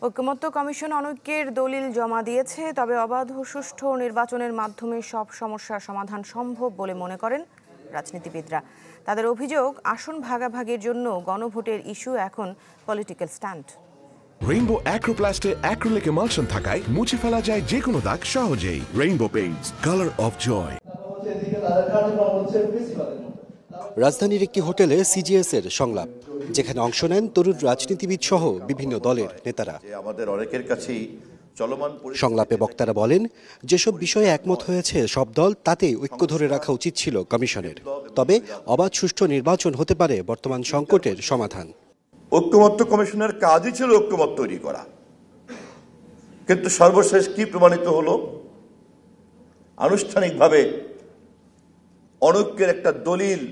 ঐকমত্য কমিশন অনৈক্যের দলিল জমা দিয়েছে, তবে অবাধ ও সুষ্ঠু নির্বাচনের মাধ্যমে সব সমস্যার সমাধান সম্ভব বলে মনে করেন রাজনীতিবিদরা। তাদের অভিযোগ, আসন ভাগাভাগির জন্য গণভোটের ইস্যু এখন পলিটিক্যাল স্ট্যান্ড। রেইনবো অ্যাক্রোপ্লাস্টে অ্যাক্রিলিক এমালশন থাকায় মুছে ফেলা যায় যে কোনো দাগ সহজেই। Rainbow paints, colour of joy. রাজধানীর একটি হোটেলে সিজিএস এর সংলাপ, যেখানে অংশ নেন তরুণ রাজনীতিবিদ সহ বিভিন্ন দলের নেতারা। আমাদের অনেকের কাছেই চলমান সংলাপে বক্তারা বলেন, যেসব বিষয়ে একমত হয়েছে সব দল, তাতে ঐক্য ধরে রাখা উচিত ছিল কমিশনের। তবে অবাধ সুষ্ঠু নির্বাচন হতে পারে বর্তমান সংকটের সমাধান। ঐকমত্য কমিশনের কাজই ছিল ঐকমত তৈরি করা, কিন্তু সর্বশেষ কি প্রমাণিত হলো? আনুষ্ঠানিকভাবে অনৈক্যের একটা দলিল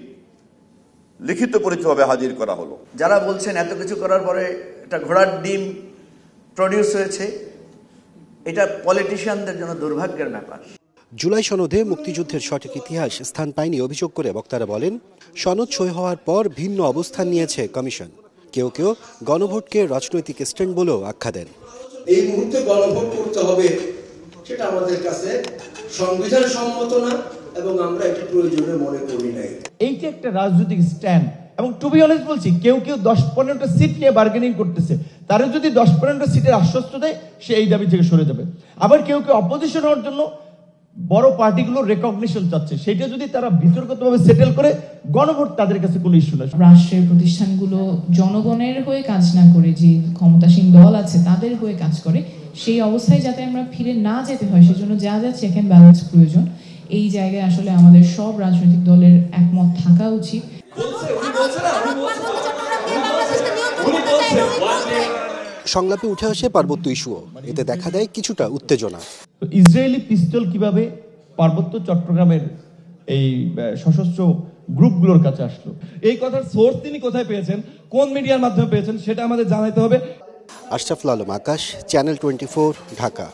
লিখিত পরিচয়ভাবে হাজির করা হলো। যারা বলছেন এত কিছু করার পরে একটা ঘোড়ার ডিম প্রডিউস হয়েছে, এটা পলিটিশিয়ানদের জন্য দুর্ভাগ্যের ব্যাপার। জুলাই সনদে মুক্তিযুদ্ধের সঠিক ইতিহাস স্থান পায়নি অভিযোগ করে বক্তারা বলেন, সনদ সই হওয়ার পর ভিন্ন অবস্থান নিয়েছে কমিশন। কেউ কেউ গণভোটকে রাজনৈতিক স্ট্যান্ড বলেও আখ্যা দেন। এই মুহূর্তে গণভোট করতে হবে, সেটা আমাদের কাছে সংবিধান সম্মত না এবং আমরা এটা প্রয়োজনীয় মনে করি নাই। এইটা একটা রাজনৈতিক স্ট্যান্ড, এবং টু বি অনেস্ট বলছি, কেউ কেউ 10-15টা সিট নিয়ে বার্গেনিং করতেছে। তারা যদি 10-15টা সিটের আশ্বস্ত দেয়, সে এই দাবি থেকে সরে যাবে। আবার কেউ কেউ অপোজিশন হওয়ার জন্য বড় পার্টিগুলোর রেকগনিশন চাচ্ছে, সেটা যদি তারা বিতর্কতভাবে সেটেল করে, গণভোট তাদের কাছে কোনো ইস্যু না। রাষ্ট্রের প্রতিষ্ঠানগুলো জনগণের হয়ে কাজ না করে যে ক্ষমতাসীন দল আছে তাদের হয়ে কাজ করে, সেই অবস্থায় যাতে আমরা ফিরে না যেতে হয়, সেজন্য যা যা চেক অ্যান্ড ব্যালেন্স প্রয়োজন, এই জায়গায় আসলে আমাদের সব রাজনৈতিক দলের একমত থাকা উচিত। সংলাপে উঠে আসে পার্বত্য ইস্যুও। এতে দেখা দেয় কিছুটা উত্তেজনা। ইসরায়েলি পিস্তল কিভাবে পার্বত্য চট্টগ্রামের এই সশস্ত্র গ্রুপগুলোর কাছে আসলো, এই কথার সোর্স তিনি কোথায় পেয়েছেন, কোন মিডিয়ার মাধ্যমে পেয়েছেন, সেটা আমাদের জানাতে হবে। আশরাফুল আলম আকাশ, চ্যানেল 24, ঢাকা।